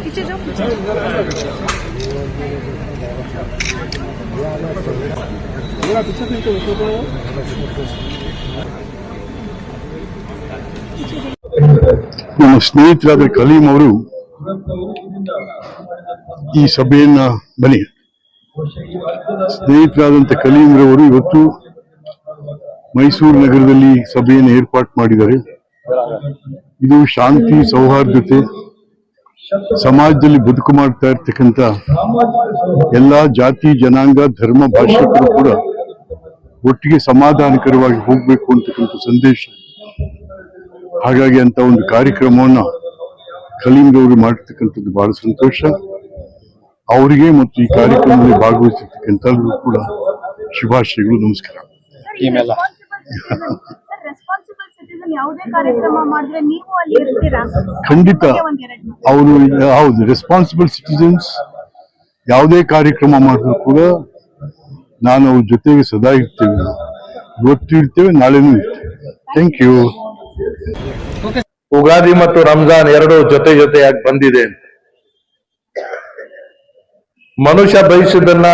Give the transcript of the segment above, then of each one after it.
पीछे जाओ पीछे ನಮ್ಮ ಸ್ನೇಹಿತರಾದ ಕಲೀಂ ಅವರು ಈ ಸಭೆಯನ್ನ ಬನ್ನಿ ಸ್ನೇಹಿತರಾದಂಥ ಕಲೀಂರವರು ಇವತ್ತು ಮೈಸೂರು ನಗರದಲ್ಲಿ ಸಭೆಯನ್ನು ಏರ್ಪಾಡು ಮಾಡಿದ್ದಾರೆ. ಇದು ಶಾಂತಿ ಸೌಹಾರ್ದತೆ ಸಮಾಜದಲ್ಲಿ ಬದುಕು ಮಾಡ್ತಾ ಇರ್ತಕ್ಕಂಥ ಎಲ್ಲಾ ಜಾತಿ ಜನಾಂಗ ಧರ್ಮ ಭಾಷಿಕರು ಕೂಡ ಒಟ್ಟಿಗೆ ಸಮಾಧಾನಕರವಾಗಿ ಹೋಗ್ಬೇಕು ಅಂತಕ್ಕಂಥ ಸಂದೇಶ. ಹಾಗಾಗಿ ಅಂತ ಒಂದು ಕಾರ್ಯಕ್ರಮವನ್ನ ಕಲೀಂರವರು ಮಾಡಿರ್ತಕ್ಕಂಥದ್ದು ಬಹಳ ಸಂತೋಷ. ಅವರಿಗೆ ಮತ್ತು ಈ ಕಾರ್ಯಕ್ರಮದಲ್ಲಿ ಭಾಗವಹಿಸಿರ್ತಕ್ಕಂಥ ಕೂಡ ಶುಭಾಶಯಗಳು. ನಮಸ್ಕಾರ. ಖಂಡಿತ ಅವರು ಹೌದು, ರೆಸ್ಪಾನ್ಸಿಬಲ್ ಸಿಟಿಜನ್ಸ್ ಯಾವುದೇ ಕಾರ್ಯಕ್ರಮ ಮಾಡಿದ್ರು ಕೂಡ ನಾನು ಅವ್ರ ಜೊತೆಗೆ ಸದಾ ಇರ್ತೇವೆ. ಇವತ್ತು ಇರ್ತೇವೆ, ನಾಳೆನೂ ಇರ್ತೇವೆ. Thank you. ಉಗಾದಿ ಮತ್ತು ರಂಜಾನ್ ಎರಡು ಜೊತೆ ಜೊತೆಯಾಗಿ ಬಂದಿದೆ. ಮನುಷ್ಯ ಬಯಸಿದ್ದನ್ನ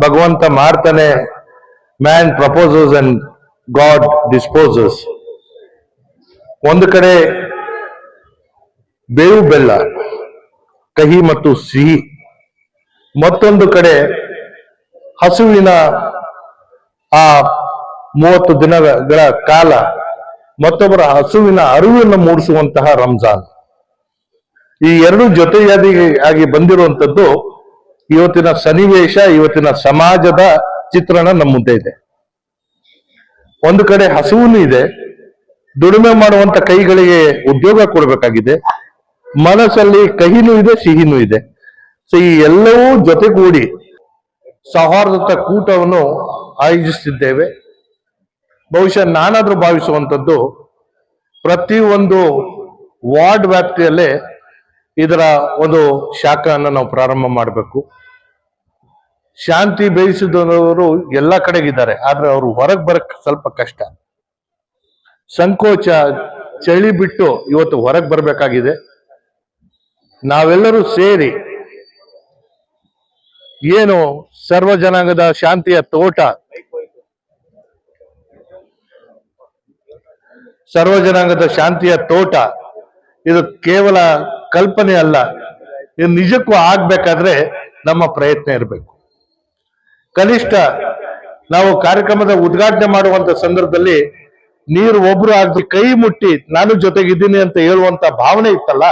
ಭಗವಂತ ಮಾಡ್ತಾನೆ. Man proposes and god disposes. ಒಂದು ಕಡೆ ಬೇವು ಬೆಲ್ಲ, ಕಹಿ ಮತ್ತು ಸಿಹಿ, ಮತ್ತೊಂದು ಕಡೆ ಹಸುವಿನ ಆ 30 ದಿನಗಳ ಕಾಲ ಮತ್ತೊಬ್ಬರ ಹಸುವಿನ ಅರಿವನ್ನು ಮೂಡಿಸುವಂತಹ ರಂಜಾನ್. ಈ ಎರಡು ಜೊತೆಯಾಗಿ ಬಂದಿರುವಂತದ್ದು ಇವತ್ತಿನ ಸನ್ನಿವೇಶ, ಇವತ್ತಿನ ಸಮಾಜದ ಚಿತ್ರಣ ನಮ್ಮ ಮುಂದೆ ಇದೆ. ಒಂದು ಕಡೆ ಹಸುವು ಇದೆ, ದುಡಿಮೆ ಮಾಡುವಂತ ಕೈಗಳಿಗೆ ಉದ್ಯೋಗ ಕೊಡಬೇಕಾಗಿದೆ, ಮನಸ್ಸಲ್ಲಿ ಕಹಿನೂ ಇದೆ ಸಿಹಿನೂ ಇದೆ. ಸೊ ಈ ಎಲ್ಲವೂ ಜೊತೆಗೂಡಿ ಸೌಹಾರ್ದತ ಕೂಟವನ್ನು ಆಯೋಜಿಸುತ್ತಿದ್ದೇವೆ. ಬಹುಶಃ ನಾನಾದ್ರೂ ಭಾವಿಸುವಂಥದ್ದು ಪ್ರತಿಯೊಂದು ವಾರ್ಡ್ ವ್ಯಾಪ್ತಿಯಲ್ಲೇ ಇದರ ಒಂದು ಶಾಖೆಯನ್ನು ನಾವು ಪ್ರಾರಂಭ ಮಾಡಬೇಕು. ಶಾಂತಿ ಬಯಸಿದವರು ಎಲ್ಲ ಕಡೆಗಿದ್ದಾರೆ, ಆದ್ರೆ ಅವರು ಹೊರಗೆ ಬರಕ್ ಸ್ವಲ್ಪ ಕಷ್ಟ, ಸಂಕೋಚ, ಚಳಿ ಬಿಟ್ಟು ಇವತ್ತು ಹೊರಗೆ ಬರಬೇಕಾಗಿದೆ. ನಾವೆಲ್ಲರೂ ಸೇರಿ ಏನು ಸರ್ವ ಜನಾಂಗದ ಶಾಂತಿಯ ತೋಟ, ಸರ್ವ ಜನಾಂಗದ ಶಾಂತಿಯ ತೋಟ ಇದು ಕೇವಲ ಕಲ್ಪನೆ ಅಲ್ಲ, ಇದು ನಿಜಕ್ಕೂ ಆಗ್ಬೇಕಾದ್ರೆ ನಮ್ಮ ಪ್ರಯತ್ನ ಇರಬೇಕು. ಕನಿಷ್ಠ ನಾವು ಕಾರ್ಯಕ್ರಮದ ಉದ್ಘಾಟನೆ ಮಾಡುವಂತ ಸಂದರ್ಭದಲ್ಲಿ ನೀರು ಒಬ್ರು ಆಗಿ ಕೈ ಮುಟ್ಟಿ ನಾನು ಜೊತೆಗಿದ್ದೀನಿ ಅಂತ ಹೇಳುವಂತ ಭಾವನೆ ಇತ್ತಲ್ಲ,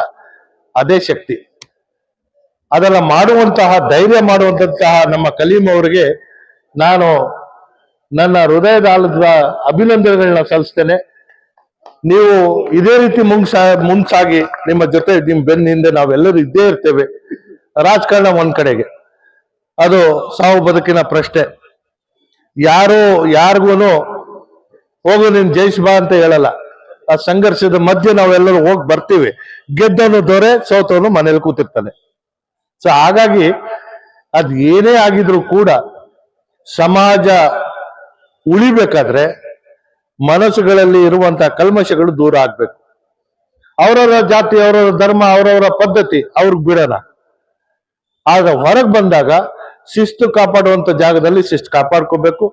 ಅದೇ ಶಕ್ತಿ. ಅದೆಲ್ಲ ಮಾಡುವಂತಹ ಧೈರ್ಯ ಮಾಡುವಂತಹ ನಮ್ಮ ಕಲೀಂ ಅವರಿಗೆ ನಾನು ನನ್ನ ಹೃದಯದ ಆಳದ ಅಭಿನಂದನೆಗಳನ್ನ ಸಲ್ಲಿಸ್ತೇನೆ. ನೀವು ಇದೇ ರೀತಿ ಮುಂಸಾಗಿ ನಿಮ್ಮ ಜೊತೆ ನಿಮ್ಮ ಬೆನ್ನಿಂದ ನಾವೆಲ್ಲರೂ ಇದ್ದೇ ಇರ್ತೇವೆ. ರಾಜಕಾರಣ ಒಂದ್ ಕಡೆಗೆ, ಅದು ಸಾವು ಬದುಕಿನ ಪ್ರಶ್ನೆ. ಯಾರಿಗೂ ಹೋಗು ನೀನ್ ಜಯಿಸ್ಬಾ ಅಂತ ಹೇಳಲ್ಲ. ಆ ಸಂಘರ್ಷದ ಮಧ್ಯೆ ನಾವೆಲ್ಲರೂ ಹೋಗಿ ಬರ್ತೀವಿ. ಗೆದ್ದವನು ದೊರೆ, ಸೋತವನು ಮನೇಲಿ ಕೂತಿರ್ತಾನೆ. ಸೊ ಹಾಗಾಗಿ ಅದ್ ಏನೇ ಆಗಿದ್ರು ಕೂಡ ಸಮಾಜ ಉಳಿಬೇಕಾದ್ರೆ ಮನಸ್ಸುಗಳಲ್ಲಿ ಇರುವಂತಹ ಕಲ್ಮಶಗಳು ದೂರ ಆಗ್ಬೇಕು. ಅವರವರ ಜಾತಿ, ಅವರವರ ಧರ್ಮ, ಅವರವರ ಪದ್ಧತಿ ಅವ್ರಿಗೆ ಬಿಡೋಣ. ಆಗ ಹೊರಗೆ ಬಂದಾಗ ಶಿಸ್ತು ಕಾಪಾಡುವಂತ ಜಾಗದಲ್ಲಿ ಶಿಸ್ತು ಕಾಪಾಡ್ಕೋಬೇಕು.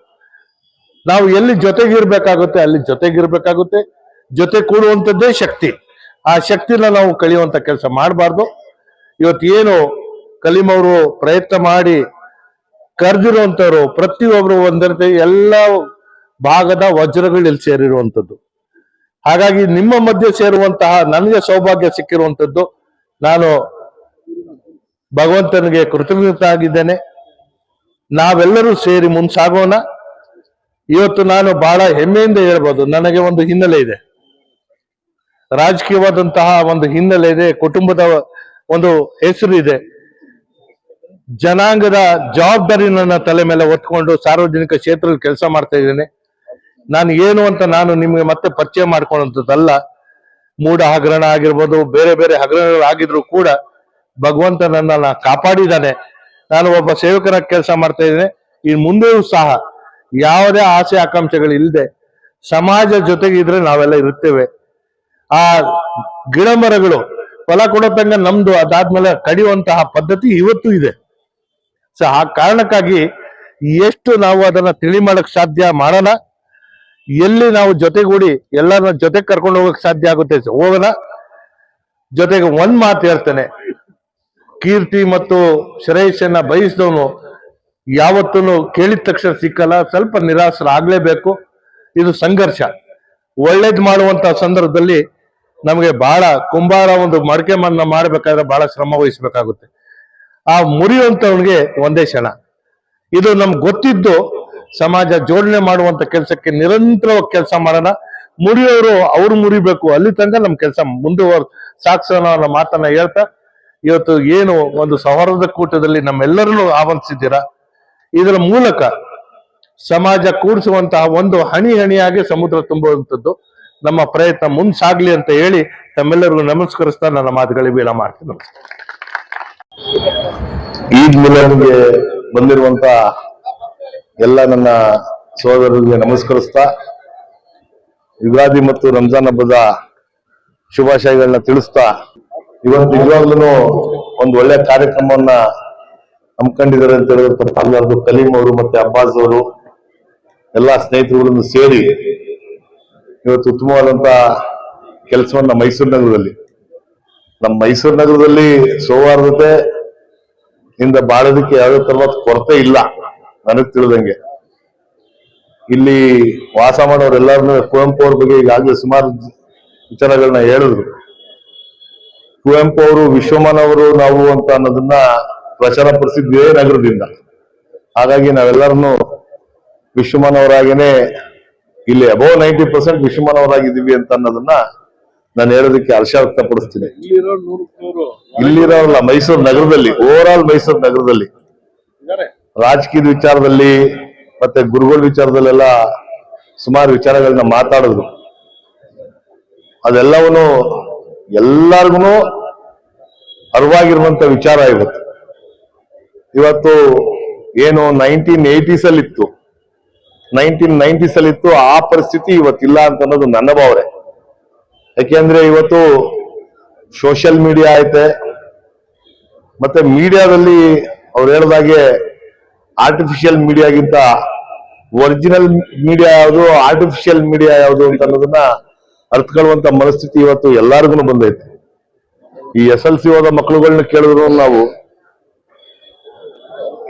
ನಾವು ಎಲ್ಲಿ ಜೊತೆಗಿರ್ಬೇಕಾಗುತ್ತೆ ಅಲ್ಲಿ ಜೊತೆಗಿರ್ಬೇಕಾಗುತ್ತೆ. ಜೊತೆ ಕೂಡುವಂಥದ್ದೇ ಶಕ್ತಿ. ಆ ಶಕ್ತಿನ ನಾವು ಕಳಿಯುವಂತ ಕೆಲಸ ಮಾಡಬಾರ್ದು. ಇವತ್ತೇನು ಕಲೀಂ ಅವರು ಪ್ರಯತ್ನ ಮಾಡಿ ಕರೆದಿರುವಂತವ್ರು ಪ್ರತಿಯೊಬ್ರು ಒಂದರತೆ ಎಲ್ಲ ಭಾಗದ ವಜ್ರಗಳು ಇಲ್ಲಿ ಸೇರಿರುವಂಥದ್ದು. ಹಾಗಾಗಿ ನಿಮ್ಮ ಮಧ್ಯೆ ಸೇರುವಂತಹ ನನಗೆ ಸೌಭಾಗ್ಯ ಸಿಕ್ಕಿರುವಂಥದ್ದು. ನಾನು ಭಗವಂತನಿಗೆ ಕೃತಜ್ಞತೆ ಆಗಿದ್ದೇನೆ. ನಾವೆಲ್ಲರೂ ಸೇರಿ ಮುಂಸಾಗೋಣ. ಇವತ್ತು ನಾನು ಬಹಳ ಹೆಮ್ಮೆಯಿಂದ ಹೇಳ್ಬೋದು, ನನಗೆ ಒಂದು ಹಿನ್ನೆಲೆ ಇದೆ, ರಾಜಕೀಯವಾದಂತಹ ಒಂದು ಹಿನ್ನೆಲೆ ಇದೆ, ಕುಟುಂಬದ ಒಂದು ಹೆಸರು ಇದೆ, ಜನಾಂಗದ ಜವಾಬ್ದಾರಿ ನನ್ನ ತಲೆ ಮೇಲೆ ಹೊತ್ಕೊಂಡು ಸಾರ್ವಜನಿಕ ಕ್ಷೇತ್ರದಲ್ಲಿ ಕೆಲಸ ಮಾಡ್ತಾ ಇದ್ದೇನೆ. ನಾನು ಏನು ಅಂತ ನಾನು ನಿಮ್ಗೆ ಮತ್ತೆ ಪರಿಚಯ ಮಾಡ್ಕೊಳ್ಳುವಂಥದ್ದಲ್ಲ. ಮೂಢ ಹಗರಣ ಆಗಿರ್ಬೋದು, ಬೇರೆ ಬೇರೆ ಹಗರಣಗಳಾಗಿದ್ರು ಕೂಡ ಭಗವಂತ ನನ್ನನ್ನ ಕಾಪಾಡಿದ್ದಾನೆ. ನಾನು ಒಬ್ಬ ಸೇವಕರ ಕೆಲಸ ಮಾಡ್ತಾ ಇದ್ದೇನೆ. ಇನ್ನು ಮುಂದೆಯೂ ಸಹ ಯಾವುದೇ ಆಸೆ ಆಕಾಂಕ್ಷೆಗಳು ಇಲ್ಲದೆ ಸಮಾಜ ಜೊತೆಗೆ ಇದ್ರೆ ನಾವೆಲ್ಲ ಇರುತ್ತೇವೆ. ಆ ಗಿಡ ಮರಗಳು ಫಲ ಕೊಡೋತಂಗ ನಮ್ದು ಅದಾದ್ಮೇಲೆ ಕಡಿಯುವಂತಹ ಪದ್ಧತಿ ಇವತ್ತು ಇದೆ. ಸೊ ಆ ಕಾರಣಕ್ಕಾಗಿ ಎಷ್ಟು ನಾವು ಅದನ್ನ ತಿಳಿ ಮಾಡಕ್ ಸಾಧ್ಯ ಮಾಡೋಣ, ಎಲ್ಲಿ ನಾವು ಜೊತೆಗೂಡಿ ಎಲ್ಲರನ್ನ ಜೊತೆಗೆ ಕರ್ಕೊಂಡು ಹೋಗಕ್ ಸಾಧ್ಯ ಆಗುತ್ತೆ ಹೋಗೋಣ. ಜೊತೆಗೆ ಒಂದ್ ಮಾತು ಹೇಳ್ತೇನೆ, ಕೀರ್ತಿ ಮತ್ತು ಶ್ರೇಯಸ್ಸನ್ನ ಬಯಸಿದವನು ಯಾವತ್ತೂ ಕೇಳಿದ ತಕ್ಷಣ ಸಿಕ್ಕಲ್ಲ, ಸ್ವಲ್ಪ ನಿರಾಸರಾಗ್ಲೇಬೇಕು. ಇದು ಸಂಘರ್ಷ. ಒಳ್ಳೇದ್ ಮಾಡುವಂತ ಸಂದರ್ಭದಲ್ಲಿ ನಮಗೆ ಬಹಳ ಕುಂಬಾರ ಒಂದು ಮಡಕೆ ಮನ್ನ ಮಾಡ್ಬೇಕಾದ್ರೆ ಬಹಳ ಶ್ರಮ ವಹಿಸ್ಬೇಕಾಗುತ್ತೆ. ಆ ಮುರಿಯುವಂತವನಿಗೆ ಒಂದೇ ಕ್ಷಣ. ಇದು ನಮ್ಗೆ ಗೊತ್ತಿದ್ದು ಸಮಾಜ ಜೋಡಣೆ ಮಾಡುವಂತ ಕೆಲಸಕ್ಕೆ ನಿರಂತರವಾಗಿ ಕೆಲಸ ಮಾಡೋಣ. ಮುರಿಯೋರು ಅವ್ರು ಮುರಿಬೇಕು, ಅಲ್ಲಿ ತನಕ ನಮ್ ಕೆಲಸ ಸಾಗಿಸೋಣ ಅನ್ನೋ ಮಾತನ್ನ ಹೇಳ್ತಾ, ಇವತ್ತು ಏನು ಒಂದು ಸೌಹಾರ್ದ ಕೂಟದಲ್ಲಿ ನಮ್ಮೆಲ್ಲರನ್ನು ಆಹ್ವಾನಿಸಿದ್ದೀರಾ, ಇದರ ಮೂಲಕ ಸಮಾಜ ಕೂಡಿಸುವಂತಹ ಒಂದು ಹನಿ ಹಣಿಯಾಗಿ ಸಮುದ್ರ ತುಂಬುವಂಥದ್ದು ನಮ್ಮ ಪ್ರಯತ್ನ ಮುಂಸಾಗ್ಲಿ ಅಂತ ಹೇಳಿ ತಮ್ಮೆಲ್ಲರಿಗೂ ನಮಸ್ಕರಿಸ್ತಾ ನನ್ನ ಮಾತುಗಳಿಗೆ ವಿರಾಮ ಮಾಡ್ತೀನಿ. ಈದ್ ಮಿಲಾದ್ಗೆ ಬಂದಿರುವಂತ ಎಲ್ಲ ನನ್ನ ಸಹೋದರರಿಗೆ ನಮಸ್ಕರಿಸ್ತಾ, ಯುಗಾದಿ ಮತ್ತು ರಂಜಾನ್ ಹಬ್ಬದ ಶುಭಾಶಯಗಳನ್ನ ತಿಳಿಸ್ತಾ, ಇವತ್ತು ನಿಜವಾಗ್ಲೂ ಒಂದು ಒಳ್ಳೆ ಕಾರ್ಯಕ್ರಮವನ್ನ ಹಮ್ಮಿಕೊಂಡಿದ್ದಾರೆ ಅಂತ ಹೇಳಿದ್ರು ಕಲೀಂ ಅವರು ಮತ್ತೆ ಅಬ್ಬಾಸ್ ಅವರು ಎಲ್ಲಾ ಸ್ನೇಹಿತರುಗಳನ್ನು ಸೇರಿ ಇವತ್ತು ಉತ್ತಮವಾದಂತ ಕೆಲಸವನ್ನ ಮೈಸೂರು ನಗರದಲ್ಲಿ, ನಮ್ಮ ಮೈಸೂರು ನಗರದಲ್ಲಿ ಸೌಹಾರ್ದತೆ ಇಂದ ಬಾಳೋದಕ್ಕೆ ಯಾವುದೇ ತರವಾದ ಕೊರತೆ ಇಲ್ಲ ನನಗ್ ತಿಳಿದಂಗೆ. ಇಲ್ಲಿ ವಾಸ ಮಾಡೋರೆಲ್ಲರನ್ನೂ ಕುವೆಂಪು ಅವ್ರ ಬಗ್ಗೆ ಈಗಾಗಲೇ ಸುಮಾರು ವಿಚಾರಗಳನ್ನ ಹೇಳಿದ್ರು. ಕುವೆಂಪು ಅವರು ವಿಶ್ವಮಾನವರು ನಾವು ಅಂತ ಅನ್ನೋದನ್ನ ಪ್ರಚಾರ ಪಡಿಸಿದ್ದೇ ನಗರದಿಂದ. ಹಾಗಾಗಿ ನಾವೆಲ್ಲರನ್ನು ವಿಶ್ವಮಾನವರಾಗೇನೆ ಇಲ್ಲಿ ಅಬೌವ್ 90% ವಿಶ್ವಮಾನವರಾಗಿದ್ದೀವಿ ಅಂತ ಅನ್ನೋದನ್ನ ನಾನು ಹೇಳೋದಕ್ಕೆ ಹರ್ಷ ವ್ಯಕ್ತಪಡಿಸ್ತೀನಿ. ಇಲ್ಲಿರೋಲ್ಲ, ಮೈಸೂರು ನಗರದಲ್ಲಿ, ಓವರ್ ಆಲ್ ಮೈಸೂರು ನಗರದಲ್ಲಿ ರಾಜಕೀಯದ ವಿಚಾರದಲ್ಲಿ ಮತ್ತೆ ಗುರುಗಳ ವಿಚಾರದಲ್ಲೆಲ್ಲ ಸುಮಾರು ವಿಚಾರಗಳನ್ನ ಮಾತಾಡಿದ್ರು. ಅದೆಲ್ಲವೂ ಎಲ್ಲರಿಗೂ ಅರಿವಾಗಿರುವಂತ ವಿಚಾರ ಇವತ್ತು ಏನು 1980s ಅಲ್ಲಿ ಇತ್ತು, 1990s ಅಲ್ಲಿ ಇತ್ತು, ಆ ಪರಿಸ್ಥಿತಿ ಇವತ್ತಿಲ್ಲ ಅಂತ ಅನ್ನೋದು ನನ್ನ ಭಾವನೆ. ಯಾಕೆಂದ್ರೆ ಇವತ್ತು ಸೋಷಿಯಲ್ ಮೀಡಿಯಾ ಐತೆ, ಮತ್ತೆ ಮೀಡಿಯಾದಲ್ಲಿ ಅವ್ರು ಹೇಳಿದಾಗೆ ಆರ್ಟಿಫಿಷಿಯಲ್ ಮೀಡಿಯಾಗಿಂತ ಒರಿಜಿನಲ್ ಮೀಡಿಯಾ ಯಾವುದು, ಆರ್ಟಿಫಿಷಿಯಲ್ ಮೀಡಿಯಾ ಯಾವುದು ಅಂತ ಅನ್ನೋದನ್ನ ಅರ್ಥಕೊಳ್ಳುವಂತ ಮನಸ್ಥಿತಿ ಇವತ್ತು ಎಲ್ಲರಿಗೂ ಬಂದೈತೆ. ಈ SLC ಹೋದ ಮಕ್ಕಳುಗಳನ್ನ ಕೇಳಿದ್ರು ನಾವು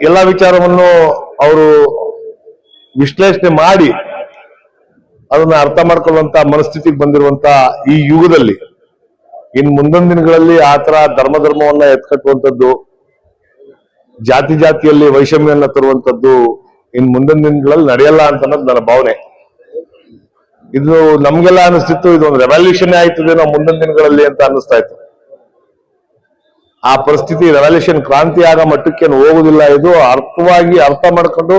ಎಲ್ಲಾ ವಿಚಾರವನ್ನು ಅವರು ವಿಶ್ಲೇಷಣೆ ಮಾಡಿ ಅದನ್ನ ಅರ್ಥ ಮಾಡ್ಕೊಳ್ಳುವಂತ ಮನಸ್ಥಿತಿಗೆ ಬಂದಿರುವಂತ ಈ ಯುಗದಲ್ಲಿ ಇನ್ ಮುಂದಿನ ದಿನಗಳಲ್ಲಿ ಆತರ ಧರ್ಮವನ್ನ ಎತ್ಕಟ್ಟುವಂಥದ್ದು, ಜಾತಿಯಲ್ಲಿ ವೈಷಮ್ಯವನ್ನ ತರುವಂತದ್ದು ಇನ್ ಮುಂದಿನ ದಿನಗಳಲ್ಲಿ ನಡೆಯಲ್ಲ ಅಂತ ಅನ್ನೋದು ನನ್ನ ಭಾವನೆ. ಇದು ನಮ್ಗೆಲ್ಲ ಅನಿಸ್ತಿತ್ತು ಇದೊಂದು ರೆವಲ್ಯೂಷನ್ ಆಯ್ತದೇನೋ ಮುಂದಿನ ದಿನಗಳಲ್ಲಿ ಅಂತ ಅನ್ನಿಸ್ತಾ ಇತ್ತು. ಆ ಪರಿಸ್ಥಿತಿ ರೆವಲ್ಯೂಷನ್ ಕ್ರಾಂತಿ ಆಗ ಮಟ್ಟಕ್ಕೇನು ಹೋಗುದಿಲ್ಲ. ಇದು ಅರ್ಥ ಮಾಡ್ಕೊಂಡು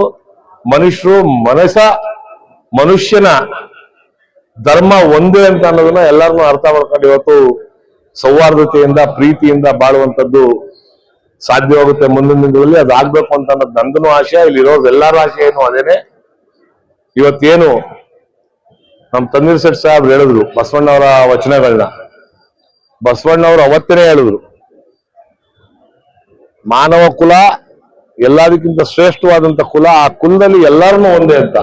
ಮನುಷ್ಯನ ಧರ್ಮ ಒಂದೇ ಅಂತ ಅನ್ನೋದನ್ನ ಎಲ್ಲರನ್ನೂ ಅರ್ಥ ಮಾಡ್ಕೊಂಡು ಇವತ್ತು ಸೌಹಾರ್ದತೆಯಿಂದ ಪ್ರೀತಿಯಿಂದ ಬಾಳುವಂತದ್ದು ಸಾಧ್ಯವಾಗುತ್ತೆ ಮುಂದಿನ ದಿನಗಳಲ್ಲಿ. ಅದಾಗ್ಬೇಕು ಅಂತ ಅನ್ನೋದು ನಂದನೂ ಆಶಯ, ಇಲ್ಲಿರೋದು ಎಲ್ಲರ ಆಶಯ ಏನು ಅದೇನೆ. ಇವತ್ತೇನು ನಮ್ ತನ್ವೀರ್ ಸೇಠ್ ಸಾಹೇಬ್ ಹೇಳಿದ್ರು ಬಸವಣ್ಣವರ ವಚನಗಳನ್ನ, ಬಸವಣ್ಣವರು ಅವತ್ತೇನೆ ಹೇಳಿದ್ರು ಮಾನವ ಕುಲ ಎಲ್ಲದಕ್ಕಿಂತ ಶ್ರೇಷ್ಠವಾದಂತ ಕುಲ, ಆ ಕುಲದಲ್ಲಿ ಎಲ್ಲರನ್ನೂ ಒಂದೇ ಅಂತ.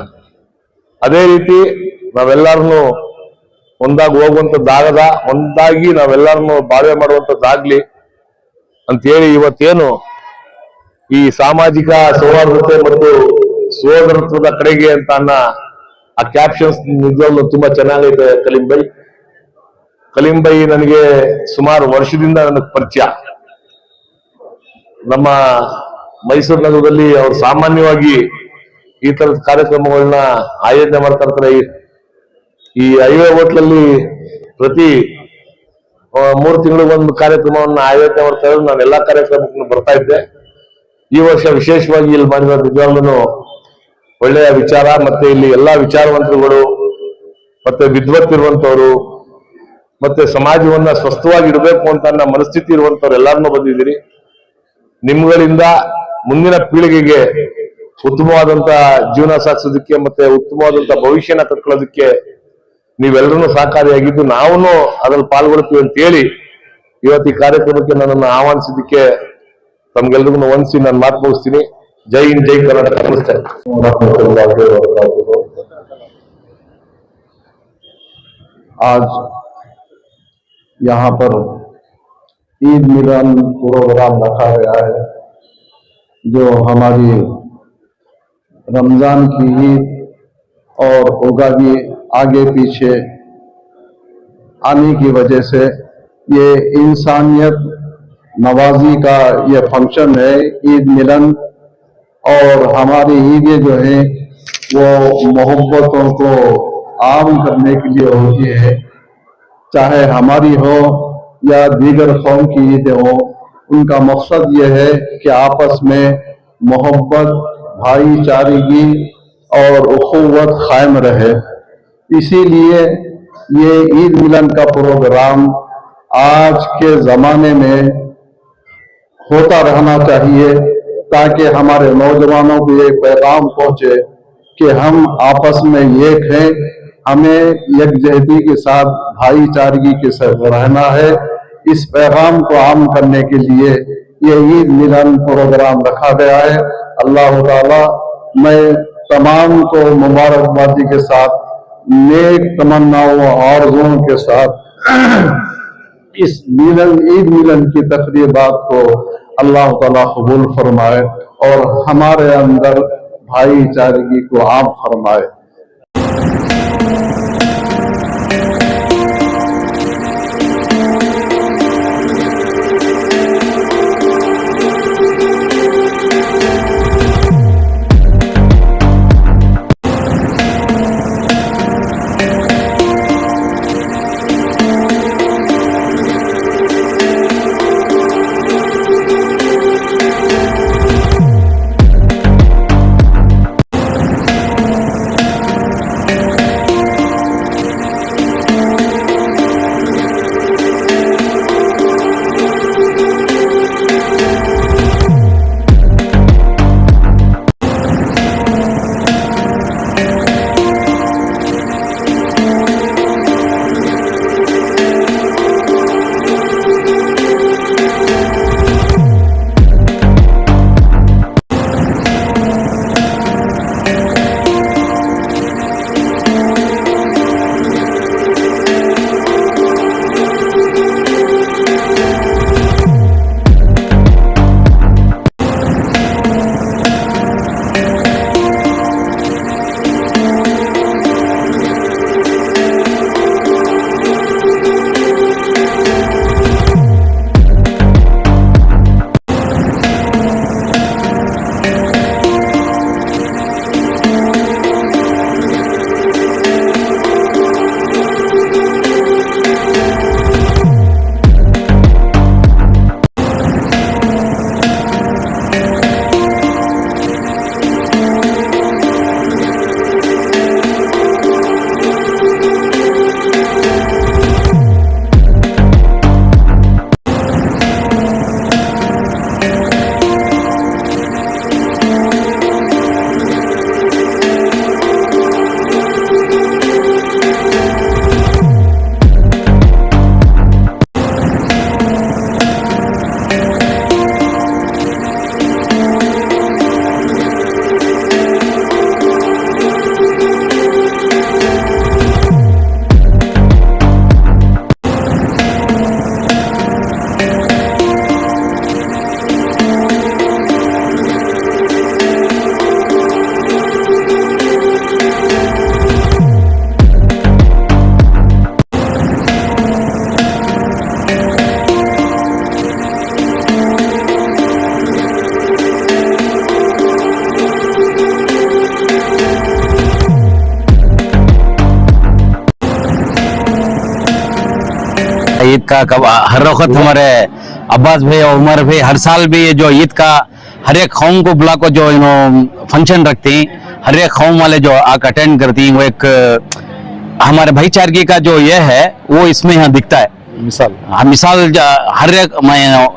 ಅದೇ ರೀತಿ ನಾವೆಲ್ಲರನ್ನು ಒಂದಾಗಿ ಹೋಗುವಂತದ್ದಾಗದ, ಒಂದಾಗಿ ನಾವೆಲ್ಲರನ್ನು ಬಾಳ್ವೆ ಮಾಡುವಂತದ್ದಾಗ್ಲಿ ಅಂತೇಳಿ ಇವತ್ತೇನು ಈ ಸಾಮಾಜಿಕ ಸೌಹಾರ್ದತೆ ಮತ್ತು ಸೋದರತ್ವದ ಕಡೆಗೆ ಅಂತ ಆ ಕ್ಯಾಪ್ಷನ್ಸ್ ನಿಜವಾಗ್ಲೂ ತುಂಬಾ ಚೆನ್ನಾಗೈತೆ. ಕಲೀಂ ಬೈ ನನಗೆ ಸುಮಾರು ವರ್ಷದಿಂದ ನನಗೆ ಪರಿಚಯ. ನಮ್ಮ ಮೈಸೂರು ನಗರದಲ್ಲಿ ಅವ್ರು ಸಾಮಾನ್ಯವಾಗಿ ಈ ತರದ ಕಾರ್ಯಕ್ರಮಗಳನ್ನ ಆಯೋಜನೆ ಮಾಡ್ತಾ ಇರ್ತಾರೆ. ಈ ಹೈವೇ ಹೋಟ್ಲಲ್ಲಿ ಪ್ರತಿ 3 ತಿಂಗಳಿಗೊಂದು ಕಾರ್ಯಕ್ರಮವನ್ನ ಆಯೋಜನೆ ಮಾಡ್ತಾ ಇದ್ರು. ನಾನು ಎಲ್ಲಾ ಕಾರ್ಯಕ್ರಮಕ್ಕೂ ಬರ್ತಾ ಇದ್ದೆ. ಈ ವರ್ಷ ವಿಶೇಷವಾಗಿ ಇಲ್ಲಿ ಮಾಡಿರೋ ನಿಜವಾಗ್ಲೂ ಒಳ್ಳೆಯ ವಿಚಾರ. ಮತ್ತೆ ಇಲ್ಲಿ ಎಲ್ಲಾ ವಿಚಾರವಂತರುಗಳು ಮತ್ತೆ ವಿದ್ವತ್ತಿರುವಂತವ್ರು ಮತ್ತೆ ಸಮಾಜವನ್ನ ಸ್ವಸ್ಥವಾಗಿ ಇಡಬೇಕು ಅಂತ ಮನಸ್ಥಿತಿ ಇರುವಂತವ್ರು ಎಲ್ಲಾರನ್ನೂ ಬಂದಿದ್ದೀರಿ. ನಿಮ್ಗಳಿಂದ ಮುಂದಿನ ಪೀಳಿಗೆಗೆ ಉತ್ತಮವಾದಂತ ಜೀವನ ಸಾಗಿಸೋದಕ್ಕೆ ಮತ್ತೆ ಉತ್ತಮವಾದಂತ ಭವಿಷ್ಯನ ಕಟ್ಕೊಳ್ಳೋದಕ್ಕೆ ನೀವೆಲ್ಲರೂ ಸಹಕಾರಿಯಾಗಿದ್ದು ನಾವು ಅದ್ರಲ್ಲಿ ಪಾಲ್ಗೊಳ್ತೀವಿ ಅಂತ ಹೇಳಿ ಇವತ್ತು ಈ ಕಾರ್ಯಕ್ರಮಕ್ಕೆ ನನ್ನನ್ನು ಆಹ್ವಾನಿಸಿದ್ದಕ್ಕೆ ತಮ್ಗೆಲ್ರಿಗೂ ವಂದಿಸಿ ನಾನು ಮಾತು ಮುಗಿಸ್ತೀನಿ. ಜೈ ಹಿಂದ್, ಜೈ ಕರ್ನಾಟಕ. ನಮಸ್ತೆ. आज यहाँ पर ईद मिलन प्रोग्राम रखा गया है, जो हमारी रमजान की ईद और उगादी आगे पीछे आने की वजह से ये इंसानियत नवाजी का ये फंक्शन है, ईद मिलन। और हमारी ईदें जो है वो मोहब्बतों को आम करने के लिए होती है, चाहे हमारी हो या दीगर कौम की ईदें हो। उनका मकसद ये है कि आपस में मोहब्बत, भाईचारगी और उखुवत कायम रहे। इसीलिए ये ईद मिलन का प्रोग्राम आज के जमाने में होता रहना चाहिए, ताकि हमारे नौजवानों को ये पैगाम पहुंचे कि हम आपस में एक हैं, हमें यकजहती के साथ भाईचारगी के साथ रहना है। इस पैगाम को आम करने के लिए ये ईद मिलन प्रोग्राम रखा गया है। अल्लाह ताला मैं तमाम को मुबारकबादी के साथ, नेक तमन्नाओं और आरज़ुओं के साथ इस ईद मिलन की तकरीबात को अल्लाह ताला कबूल फरमाए और हमारे अंदर भाईचारगी को आम फरमाए। ईद का हर वक्त हमारे अब्बास भाई और उमर भाई हर साल भी ये जो ईद का हर एक कौम को बुला को जो फंक्शन रखते हैं, हर एक कौम वाले जो आकर अटेंड करती हैं, वो एक हमारे भाईचारगी का जो ये है वो इसमें यहाँ दिखता है। मिसाल हर एक मैं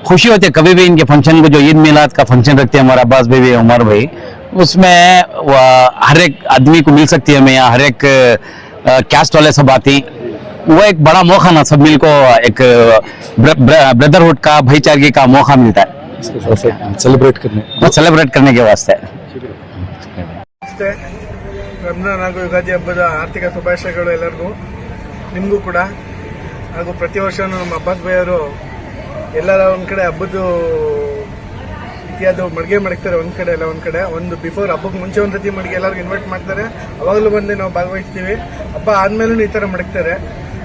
खुशी होती है कभी भी इनके फंक्शन को जो ईद मिलाद का फंक्शन रखते हैं हमारे अब्बास भाई उमर भाई, उसमें हर एक आदमी को मिल सकती है। मैं यहाँ हर एक कैस्ट वाले सब आते हैं, वो एक बड़ा मौका ना, सब मिल को एक ब्रदरहुड का, भाईचारे का मौका मिलता है सेलिब्रेट करने के वास्ते। ಅಷ್ಟೇ ರಂಜಾನ್ ಹಾಗೂ ಯುಗಾದಿ ಹಬ್ಬದ ಆರ್ಥಿಕ ಶುಭಾಶಯಗಳು ಎಲ್ಲರಿಗೂ, ನಿಮಗೂ ಕೂಡ. ಹಾಗೂ ಪ್ರತಿ ವರ್ಷ ನಮ್ಮ ಅಬ್ಬಾಸ್ ಭಾಯಿ ಅವರು ಎಲ್ಲರ ಒಂದ್ ಕಡೆ ಹಬ್ಬದ್ದು ಇತಿಹಾದ ಮಡಿಗೆ ಮಡಗ್ತಾರೆ, ಒಂದ್ ಕಡೆ ಎಲ್ಲ ಒಂದ್ ಕಡೆ ಒಂದು ಬಿಫೋರ್ ಹಬ್ಬಕ್ಕೆ ಮುಂಚೆ ಒಂದ್ ಸತಿ ಮಡಿಗೆ ಎಲ್ಲರಿಗೂ ಇನ್ವೈಟ್ ಮಾಡ್ತಾರೆ, ಅವಾಗಲೂ ಬಂದು ನಾವು ಭಾಗವಹಿಸ್ತೀವಿ. ಹಬ್ಬ ಆದ್ಮೇಲೂ ಈ ತರ ಮಡಗ್ತಾರೆ,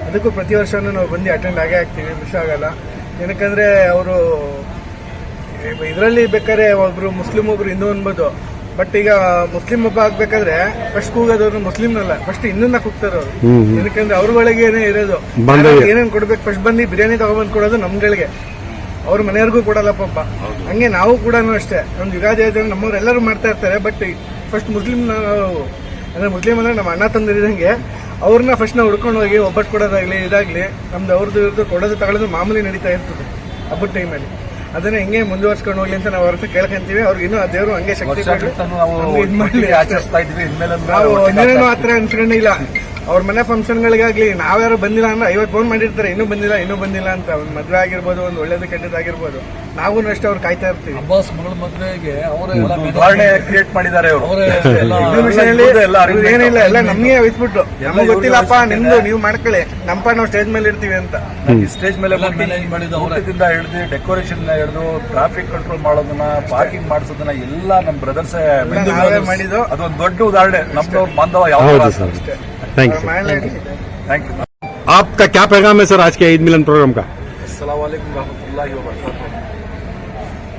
ಅದಕ್ಕೂ ಪ್ರತಿ ವರ್ಷನೂ ನಾವು ಬಂದು ಅಟೆಂಡ್ ಆಗೇ ಆಗ್ತೀವಿ, ಮಿಸ್ ಆಗಲ್ಲ. ಏನಕ್ಕಂದ್ರೆ ಅವರು ಇದರಲ್ಲಿ ಬೇಕಾದ್ರೆ ಒಬ್ರು ಮುಸ್ಲಿಂ ಒಬ್ರು ಹಿಂದೂ ಅನ್ಬೋದು, ಬಟ್ ಈಗ ಮುಸ್ಲಿಂ ಹಬ್ಬ ಆಗ್ಬೇಕಾದ್ರೆ ಫಸ್ಟ್ ಕೂಗೋದವ್ರು ಮುಸ್ಲಿಂನಲ್ಲ, ಫಸ್ಟ್ ಹಿಂದೂನ ಕೂಗ್ತಾರೆ ಅವರು. ಏನಕ್ಕಂದ್ರೆ ಅವ್ರಗಳಿಗೇನೆ ಇರೋದು, ಏನೇನ್ ಕೊಡ್ಬೇಕು ಫಸ್ಟ್ ಬಂದು ಬಿರಿಯಾನಿ ತಗೊಬಂದ್ ಕೊಡೋದು ನಮ್ಗಳಿಗೆ, ಅವ್ರ ಮನೆಯವ್ರಿಗೂ ಕೊಡಲ್ಲ ಪಾಪ. ಹಂಗೆ ನಾವು ಕೂಡ ಅಷ್ಟೇ, ಒಂದು ಯುಗಾದಿ ಆದ್ರೆ ನಮ್ಮವ್ರು ಎಲ್ಲರೂ ಮಾಡ್ತಾ ಇರ್ತಾರೆ, ಬಟ್ ಫಸ್ಟ್ ಮುಸ್ಲಿಂ ಅಂದ್ರೆ ಮುಸ್ಲಿಂ ಅಂದ್ರೆ ನಮ್ಮ ಅಣ್ಣ ತಂದಿರಿದಂಗೆ ಅವ್ರನ್ನ ಫಸ್ಟ್ ನಾವು ಹುಡ್ಕೊಂಡು ಹೋಗಿ ಒಬ್ಬಟ್ಟು ಕೊಡೋದಾಗ್ಲಿ ಇದಾಗ್ಲಿ ನಮ್ದು ಅವ್ರದ್ದು ಇವ್ರದ್ದು ಕೊಡೋದು ತಗೊಳ್ಳೋದು ಮಾಮೂಲಿ ನಡೀತಾ ಇರ್ತದೆ ಹಬ್ಬದ ಟೈಮಲ್ಲಿ. ಅದನ್ನ ಹೆಂಗೆ ಮುಂದುವರ್ಸ್ಕೊಂಡು ಹೋಗ್ಲಿ ಅಂತ ನಾವು ಅವ್ರ ಕೇಳ್ಕೊಂತೀವಿ. ಅವ್ರಿಗೆ ಇನ್ನೂ ಆ ದೇವರು ಹಂಗೆ ಶಕ್ತಿ ಇದ್ ಮಾಡ್ಲಿ. ನಾವು ಒಂದಿನೇನೋ ಹತ್ರ ಅನ್ಸ್ಕೊಂಡಿಲ್ಲ, ಅವ್ರ ಮನೆ ಫಂಕ್ಷನ್ಗಳಿಗಾಗ್ಲಿ ನಾವ್ಯಾರು ಬಂದಿಲ್ಲ ಅಂದ್ರೆ 50 ಫೋನ್ ಮಾಡಿರ್ತಾರೆ, ಇನ್ನೂ ಬಂದಿಲ್ಲ ಅಂತ. ಒಂದು ಮದ್ವೆ ಆಗಿರ್ಬೋದು, ಒಂದು ಒಳ್ಳೇದು ಕೆಟ್ಟದಾಗಿರ್ಬೋದು, ನಾವು ಅಷ್ಟೇ ಅವ್ರು ಕಾಯ್ತಾ ಇರ್ತೀವಿ. ಅಬ್ಬಾಸ್ ಮಗಳ ಮದ್ವೆಗೆ ಉದಾಹರಣೆ ಕ್ರಿಯೇಟ್ ಮಾಡಿದ್ದಾರೆ ಏನಿಲ್ಲ, ಎಲ್ಲ ನಮ್ಗೆ ವಹಿಸ್ಬಿಟ್ಟು ನಮ್ಗೆ ಗೊತ್ತಿಲ್ಲಪ್ಪ ನಿಮ್ದು ನೀವು ಮಾಡ್ಕೊಳ್ಳಿ, ನಮ್ಮಪ್ಪ ನಾವು ಸ್ಟೇಜ್ ಮೇಲೆ ಇರ್ತೀವಿ ಅಂತ. ಸ್ಟೇಜ್ ಮೇಲೆ ಮ್ಯಾನೇಜ್ ಮಾಡಿದ್ದು ಊಟದಿಂದ ಹಿಡಿದು ಡೆಕೋರೇಷನ್ ಹಿಡಿದು ಟ್ರಾಫಿಕ್ ಕಂಟ್ರೋಲ್ ಮಾಡೋದನ್ನ, ಪಾರ್ಕಿಂಗ್ ಮಾಡಿಸೋದನ್ನ ಎಲ್ಲ ನಮ್ಮ ಬ್ರದರ್ಸ್ ಮಾಡಿದ್ದು. ಅದೊಂದು ದೊಡ್ಡ ಉದಾಹರಣೆ. ನಮ್ದು ಬಾಂಧವ ಯಾವ ಥ್ಯಾಂಕ್ ಯು. Thank you. आपका क्या पैगाम है सर आज के ईद मिलन प्रोग्राम का? अस्सलाम वालेकुम रहमतुल्लाहि व बरकातहू।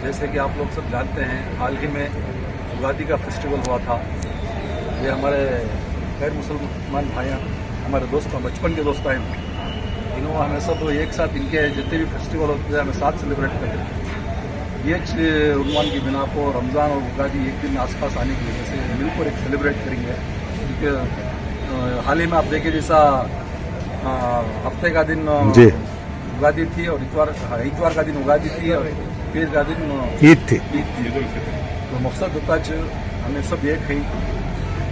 जैसे कि आप लोग सब जानते हैं, हाल ही में उगादी का फेस्टिवल हुआ था। ये हमारे गैर मुसलमान भाई, हमारे दोस्त, बचपन के दोस्त हैं, इन्होंने हमें सब एक साथ इनके जितने भी फेस्टिवल होते हैं हमें साथ सेलिब्रेट करते हैं। ये उन्वान की बिना को रमज़ान और उगादी एक दिन आसपास आने की वजह से मिलकर एक सेलिब्रेट करेंगे। क्योंकि हाल ही में आप देखें जैसा हफ्ते का दिन उगादी थी और इतवार का दिन उगादी थी और पीर का दिन ईद थी। तो मकसद होता है हमें सब एक है,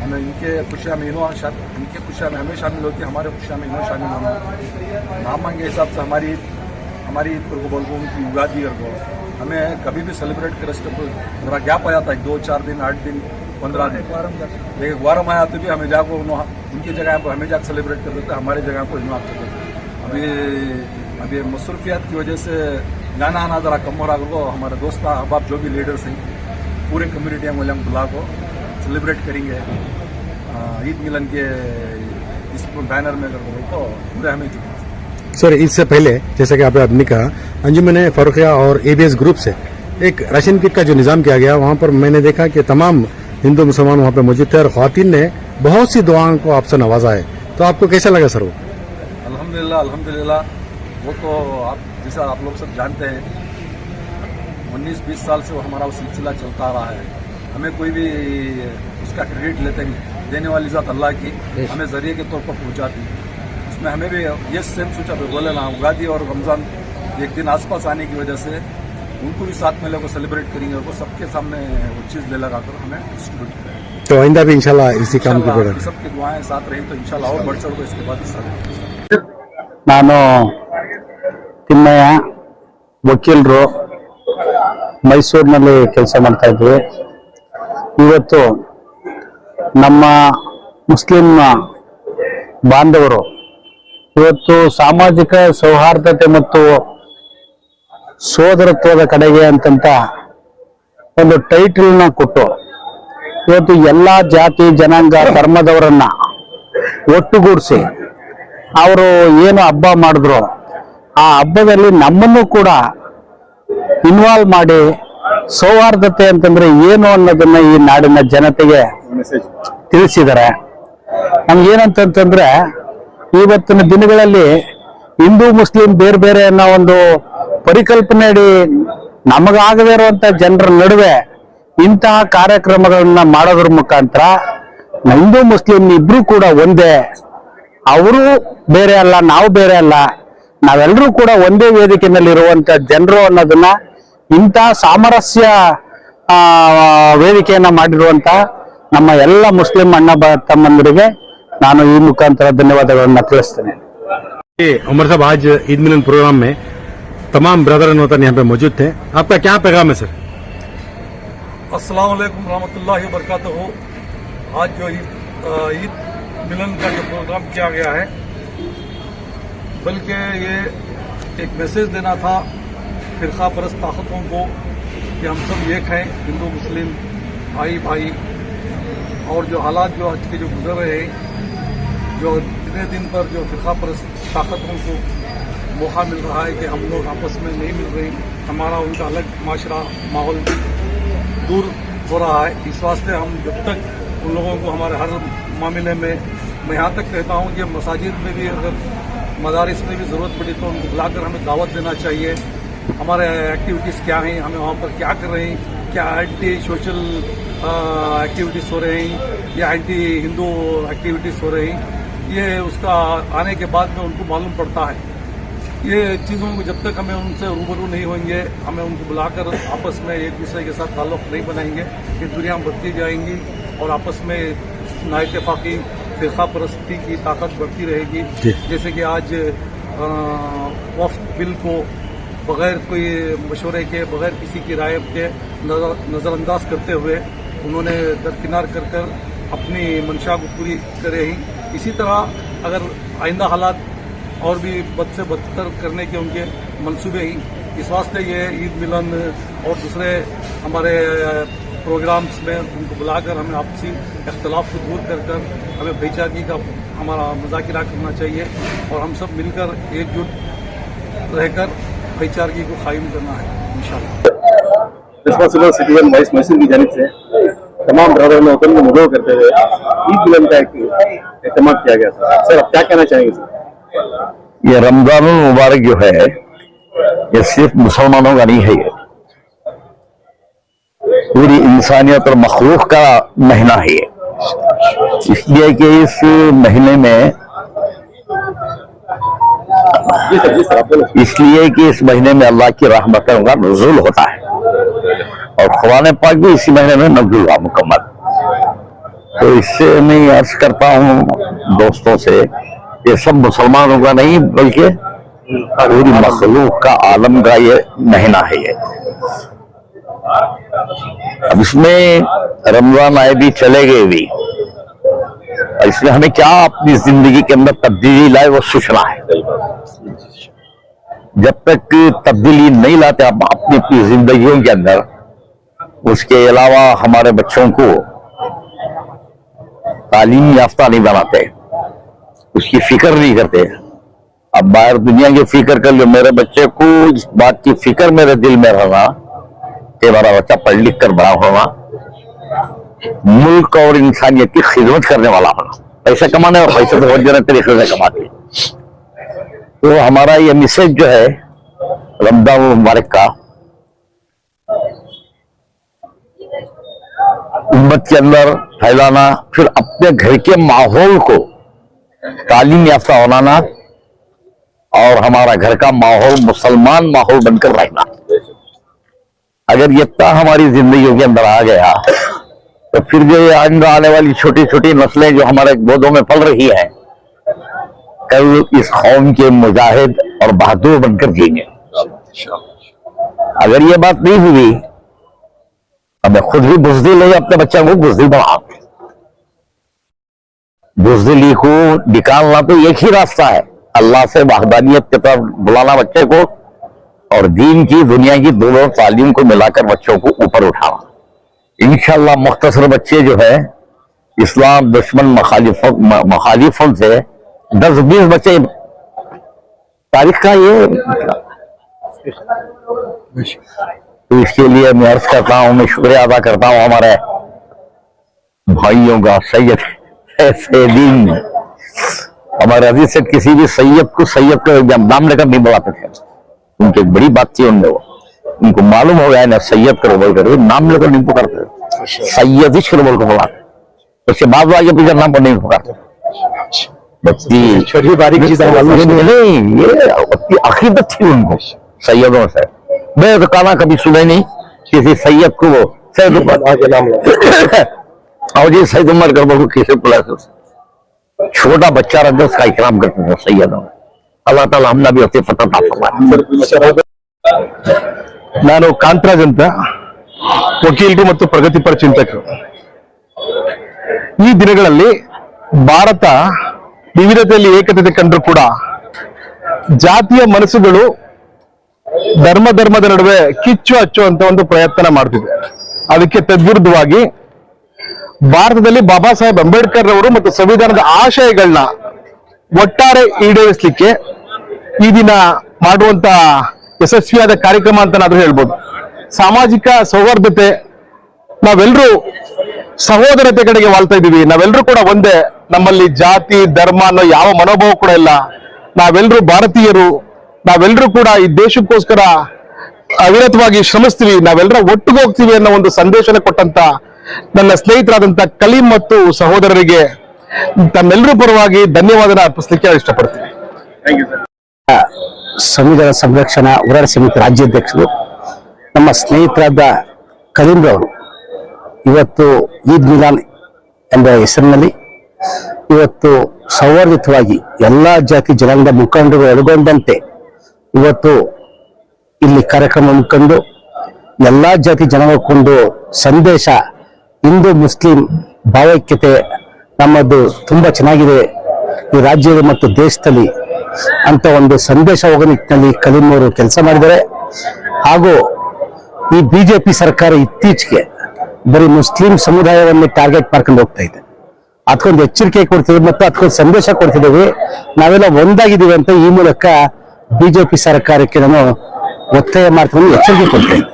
हमें इनके खुशियाँ में इनके खुशियाँ में हमें शामिल होती है, हमारे खुशियाँ में इन्हों शामिल होना। नाम के हिसाब से हमारी ईद को बोलते हैं उनकी उगादी को हमें कभी भी सेलिब्रेट कर थोड़ा गैप आ जाता है, 2-4 दिन 8 दिन 15 दिन, लेकिन वारम आया तो भी हमें जाको उनकी जगह पर हमें जाकर सेलिब्रेट कर देते हैं, हमारी जगह को इन्हों आप करते हैं। अभी मसरूफियात की वजह से जाना आना ज़रा कम हो रहा हो। हमारे दोस्त अहबाब जो भी लीडर्स हैं पूरे कम्युनिटी में हम बुला को सेलिब्रेट करेंगे ईद मिलन के इस बैनर में तो पूरे हमें सर इससे पहले जैसा कि आपने कहा अंजुमन फरुखिया और ABS ग्रुप से एक राशन किट का जो निजाम किया गया, वहाँ पर मैंने देखा कि तमाम हिंदू मुसलमान वहाँ पे मौजूद थे और ख्वातीन ने बहुत सी दुआओं को आपसे नवाजा है, तो आपको कैसा लगा सर? वो अल्हम्दुलिल्लाह वो तो आप जैसा आप लोग सब जानते हैं 19-20 साल से वो हमारा वो सिलसिला चलता रहा है। हमें कोई भी उसका क्रेडिट लेते नहीं, देने वाली ज़ात अल्लाह की, हमें जरिए के तौर पर पहुँचाती। उसमें हमें भी ये सेम सोचा तो बोले ना उगादी और रमज़ान एक दिन आसपास आने की वजह से उनको भी साथ में लोग सेलिब्रेट करेंगे और वो सबके सामने वो चीज़ ले लगाकर हमें डिस्ट्रीब्यूट करेंगे। तो आइंदा भी इंशाल्लाह इसी काम की सबकी दुआएं साथ रही तो इंशाल्लाह और बढ़ चढ़ को इसके बाद हिस्सा लेंगे। ನಾನು ತಿಮ್ಮಯ್ಯ, ವಕೀಲರು, ಮೈಸೂರಿನಲ್ಲಿ ಕೆಲಸ ಮಾಡ್ತಾ ಇದ್ವಿ. ಇವತ್ತು ನಮ್ಮ ಮುಸ್ಲಿಂ ಬಾಂಧವರು ಇವತ್ತು ಸಾಮಾಜಿಕ ಸೌಹಾರ್ದತೆ ಮತ್ತು ಸೋದರತ್ವದ ಕಡೆಗೆ ಅಂತಂತ ಒಂದು ಟೈಟಲ್ನ ಕೊಟ್ಟು ಇವತ್ತು ಎಲ್ಲಾ ಜಾತಿ ಜನಾಂಗ ಧರ್ಮದವರನ್ನ ಒಟ್ಟುಗೂಡಿಸಿ ಅವರು ಏನು ಹಬ್ಬ ಮಾಡಿದ್ರು ಆ ಹಬ್ಬದಲ್ಲಿ ನಮ್ಮನ್ನು ಕೂಡ ಇನ್ವಾಲ್ವ್ ಮಾಡಿ ಸೌಹಾರ್ದತೆ ಅಂತಂದ್ರೆ ಏನು ಅನ್ನೋದನ್ನ ಈ ನಾಡಿನ ಜನತೆಗೆ ತಿಳಿಸಿದ್ದಾರೆ. ನಮ್ಗೇನಂತಂದ್ರೆ ಇವತ್ತಿನ ದಿನಗಳಲ್ಲಿ ಹಿಂದೂ ಮುಸ್ಲಿಂ ಬೇರೆ ಬೇರೆ ಅನ್ನೋ ಒಂದು ಪರಿಕಲ್ಪನೆ ಅಡಿ ನಮಗಾಗದೇ ಇರುವಂತ ಜನರ ನಡುವೆ ಇಂತಹ ಕಾರ್ಯಕ್ರಮಗಳನ್ನ ಮಾಡೋದ್ರ ಮುಖಾಂತರ ಹಿಂದೂ ಮುಸ್ಲಿಂ ಇಬ್ರು ಕೂಡ ಒಂದೇ, ಅವರು ಬೇರೆ ಅಲ್ಲ ನಾವು ಬೇರೆ ಅಲ್ಲ, ನಾವೆಲ್ಲರೂ ಕೂಡ ಒಂದೇ ವೇದಿಕೆಯಲ್ಲಿ ಇರುವಂತ ಜನರು ಅನ್ನೋದನ್ನ ಇಂತಹ ಸಾಮರಸ್ಯ ವೇದಿಕೆಯನ್ನ ಮಾಡಿರುವಂತ ನಮ್ಮ ಎಲ್ಲ ಮುಸ್ಲಿಂ ಅಣ್ಣ ತಮ್ಮಂದರಿಗೆ ನಾನು ಈ ಮುಖಾಂತರ ಧನ್ಯವಾದಗಳನ್ನ ತಿಳಿಸ್ತೇನೆ. उमर साहब आज ईद मिलन प्रोग्राम में तमाम ब्रदर एंड वतन यहाँ पे मौजूद थे, आपका क्या पैगाम है सर? अस्सलाम वालेकुम रहमतुल्लाहि व बरकातहू। आज जो ईद मिलन का जो प्रोग्राम किया गया है, बल्कि ये एक मैसेज देना था फिरका परस्त ताकतों को कि हम सब एक हैं, हिंदू मुस्लिम भाई भाई। और जो हालात जो आज के जो गुजर रहे हैं, जो दिने दिन पर जो फिरका परस्त ताकतों को मौका मिल रहा है कि हम लोग आपस में नहीं मिल रहे, हमारा उनका अलग माशरा माहौल दूर हो रहा है। इस वास्ते हम जब तक उन लोगों को हमारे हर मामले में, मैं यहाँ तक कहता हूँ कि मसाजिद में भी, अगर मदारिस में भी ज़रूरत पड़ी तो उनको बुलाकर हमें दावत देना चाहिए। हमारे एक्टिविटीज़ क्या हैं, हमें वहाँ पर क्या कर रहे हैं, क्या एंटी सोशल एक्टिविटीज़ हो रहे हैं या एंटी हिंदू एक्टिविटीज़ हो रही हैं, ये उसका आने के बाद में उनको मालूम पड़ता है। ये चीज़ों को जब तक हमें उनसे रूबरू नहीं होंगे, हमें उनको बुलाकर आपस में एक दूसरे के साथ ताल्लुक़ नहीं बनाएंगे, ये दुनिया बढ़ती जाएंगी और आपस में नाइतफाक़ी फ़िरक़ा परस्ती की ताकत बढ़ती रहेगी। जैसे कि आज वफ़्द बिल को बग़ैर कोई मशवरे के, बग़ैर किसी की राय के नज़रअंदाज करते हुए उन्होंने दरकिनार कर अपनी मंशा को पूरी करे ही। इसी तरह अगर आइंदा हालात और भी बद से बदतर करने के उनके मंसूबे ही, इस वास्ते ये ईद मिलन और दूसरे हमारे प्रोग्राम्स में उनको बुलाकर हमें आपसी इख्तलाफ को दूर कर हमें भाईचारगी का हमारा मुज़ाकरा करना चाहिए और हम सब मिलकर एकजुट रहकर भाईचारगी को कायम करना है इंशाअल्लाह। रिस्पॉन्सिबल सिटीजन वाइस मैसूर की जानिब से तमाम ब्रदर में वतन को मुद्दों करते हुए ईद मिलन का एहतमाम किया गया था। सर, आप क्या कहना चाहेंगे सर? ये रमजान मुबारक जो है, ये सिर्फ मुसलमानों का नहीं है, ये पूरी इंसानियत और मखलूक का महीना है ये। इसलिए कि इस महीने में इसलिए कि इस महीने में अल्लाह की रहमतों का नुज़ूल होता है और कुरान पाक भी इसी महीने में नाज़िल हुआ मुकम्मल। तो इससे मैं अर्ज करता हूँ दोस्तों से, ये सब मुसलमानों का नहीं बल्कि पूरी मखलूक का आलम का ये महीना है ये। अब इसमें रमजान आए भी चले गए भी, इसमें हमें क्या अपनी जिंदगी के अंदर तब्दीली लाए वो सोचना है। जब तक तब्दीली नहीं लाते आप अपनी जिंदगियों के अंदर, उसके अलावा हमारे बच्चों को तालीम याफ्ता नहीं बनाते, उसकी फिक्र नहीं करते। अब बाहर दुनिया की फिक्र कर लो, मेरे बच्चे को इस बात की फिक्र मेरे दिल में रहना कि हमारा बच्चा पढ़ लिख कर बड़ा होना, मुल्क और इंसानियत की खिदमत करने वाला होना, पैसा कमाने और पैसे तो बहुत जरूरी तरीके से कमाते। तो हमारा ये मैसेज जो है रमजान मुबारक का उम्मत के अंदर फैलाना, फिर अपने घर के माहौल को तालीम याफ्ता बनाना और हमारा घर का माहौल मुसलमान माहौल बनकर रहना। अगर ये हमारी जिंदगी के अंदर आ गया तो फिर जो ये आने वाली छोटी छोटी नस्लें जो हमारे गोदों में पल रही हैं, कल इस कौम के मुजाहिद और बहादुर बनकर जिएंगे। अगर ये बात नहीं हुई, हमें खुद भी बुज़दिल है, अपने बच्चों को बुज़दिल बनाओ। बुज़दिली को निकालना तो एक ही रास्ता है, अल्लाह से वहदानियत की तरफ बुलाना बच्चे को, और दीन की दुनिया की दोनों तालीम को मिलाकर बच्चों को ऊपर उठाना। इंशाअल्लाह मुख्तसर बच्चे जो है इस्लाम दुश्मन मुखालिफों से 10-20 बच्चे तारीख का ये, तो इसके लिए मैं अर्ज करता हूँ, मैं शुक्रिया अदा करता हूँ हमारे भाइयों का। सैयदीन हमारे अजीज से किसी भी सैयद को सैयद का नाम लेकर नहीं बुलाते थे, उनकी एक बड़ी बात थी उनमें, वो उनको मालूम हो गया ना सैयद करो बोल कर नाम लेकर नहीं पुकारते, सैयद इश्क बोल कर बुलाते, उसके बाद आगे पीछे नाम पर नहीं पुकारते। छोटी बारीक चीज नहीं, ये अकीदत थी उनको सैयदों से। मैं तो काना कभी सुने नहीं किसी सैयद को वो सैयद नाम और जी सैयद उमर कर बोल किसी बुला, छोटा बच्चा रहता उसका इकराम करते थे सैयदों में। अल्लाह ताला हमने भी अपनी फतह अता फरमाए। ನಾನು ಕಾಂತರಾಜ್ ಅಂತ, ವಕೀಲರು ಮತ್ತು ಪ್ರಗತಿಪರ ಚಿಂತಕರು. ಈ ದಿನಗಳಲ್ಲಿ ಭಾರತ ವಿವಿಧತೆಯಲ್ಲಿ ಏಕತೆ ಕಂಡರೂ ಕೂಡ ಜಾತಿಯ ಮನಸ್ಸುಗಳು ಧರ್ಮದ ನಡುವೆ ಕಿಚ್ಚು ಹಚ್ಚುವಂತ ಒಂದು ಪ್ರಯತ್ನ ಮಾಡ್ತಿದೆ. ಅದಕ್ಕೆ ತದ್ವಿರುದ್ಧವಾಗಿ ಭಾರತದಲ್ಲಿ ಬಾಬಾ ಸಾಹೇಬ್ ಅಂಬೇಡ್ಕರ್ ಅವರು ಮತ್ತು ಸಂವಿಧಾನದ ಆಶಯಗಳನ್ನ ಒಟ್ಟಾರೆ ಈಡೇರಿಸಲಿಕ್ಕೆ ಈ ದಿನ ಮಾಡುವಂತ ಯಶಸ್ವಿಯಾದ ಕಾರ್ಯಕ್ರಮ ಅಂತ ನಾದ್ರೂ ಹೇಳ್ಬೋದು. ಸಾಮಾಜಿಕ ಸೌಹಾರ್ದತೆ, ನಾವೆಲ್ಲರೂ ಸಹೋದರತೆ ಕಡೆಗೆ ವಾಳ್ತಾ ಇದೀವಿ. ನಾವೆಲ್ಲರೂ ಕೂಡ ಒಂದೇ, ನಮ್ಮಲ್ಲಿ ಜಾತಿ ಧರ್ಮ ಅನ್ನೋ ಯಾವ ಮನೋಭಾವ ಕೂಡ ಇಲ್ಲ. ನಾವೆಲ್ಲರೂ ಭಾರತೀಯರು, ನಾವೆಲ್ಲರೂ ಕೂಡ ಈ ದೇಶಕ್ಕೋಸ್ಕರ ಅವಿರತವಾಗಿ ಶ್ರಮಿಸ್ತೀವಿ, ನಾವೆಲ್ಲರೂ ಒಟ್ಟಿಗೆ ಹೋಗ್ತೀವಿ ಅನ್ನೋ ಒಂದು ಸಂದೇಶನ ಕೊಟ್ಟಂತ ನನ್ನ ಸ್ನೇಹಿತರಾದಂತ ಕಲೀಂ ಮತ್ತು ಸಹೋದರರಿಗೆ ತಮ್ಮೆಲ್ಲರೂ ಪರವಾಗಿ ಧನ್ಯವಾದ ಅರ್ಪಿಸಲಿಕ್ಕೆ ಇಷ್ಟಪಡ್ತೀನಿ. ಸಂವಿಧಾನ ಸಂರಕ್ಷಣಾ ಹೋರಾಟ ಸಮಿತಿ ರಾಜ್ಯಾಧ್ಯಕ್ಷರು ನಮ್ಮ ಸ್ನೇಹಿತರಾದ ಕಲೀಂರವರು ಇವತ್ತು ಈದ್ ಮಿಲಾನ್ ಎಂಬ ಹೆಸರಿನಲ್ಲಿ ಇವತ್ತು ಸೌಹಾರ್ದಿತವಾಗಿ ಎಲ್ಲಾ ಜಾತಿ ಜನಾಂಗದ ಮುಖಂಡರು ಒಳಗೊಂಡಂತೆ ಇವತ್ತು ಇಲ್ಲಿ ಕಾರ್ಯಕ್ರಮ ಹಮ್ಮಿಕೊಂಡು ಎಲ್ಲಾ ಜಾತಿ ಜನಾಂಗಕ್ಕೊಂದು ಸಂದೇಶ, ಹಿಂದೂ ಮುಸ್ಲಿಂ ಭಾವೈಕ್ಯತೆ ನಮ್ಮದು ತುಂಬಾ ಚೆನ್ನಾಗಿದೆ ಈ ರಾಜ್ಯದ ಮತ್ತು ದೇಶದಲ್ಲಿ ಅಂತ ಒಂದು ಸಂದೇಶ ಹೋಗೋ ನಿಟ್ಟಿನಲ್ಲಿ ಕಲೀಂ ಅವರು ಕೆಲಸ ಮಾಡಿದ್ದಾರೆ. ಹಾಗೂ ಈ ಬಿಜೆಪಿ ಸರ್ಕಾರ ಇತ್ತೀಚೆಗೆ ಬರೀ ಮುಸ್ಲಿಂ ಸಮುದಾಯವನ್ನು ಟಾರ್ಗೆಟ್ ಮಾಡ್ಕೊಂಡು ಹೋಗ್ತಾ ಇದೆ. ಅದಕ್ಕೊಂದು ಎಚ್ಚರಿಕೆ ಕೊಡ್ತಿದ್ವಿ ಮತ್ತು ಅದಕ್ಕೊಂದು ಸಂದೇಶ ಕೊಡ್ತಿದ್ದೀವಿ, ನಾವೆಲ್ಲ ಒಂದಾಗಿದ್ದೀವಿ ಅಂತ ಈ ಮೂಲಕ ಬಿಜೆಪಿ ಸರ್ಕಾರಕ್ಕೆ ನಾನು ಒತ್ತಾಯ ಮಾಡ್ತೀನಿ, ಎಚ್ಚರಿಕೆ ಕೊಡ್ತೇನೆ.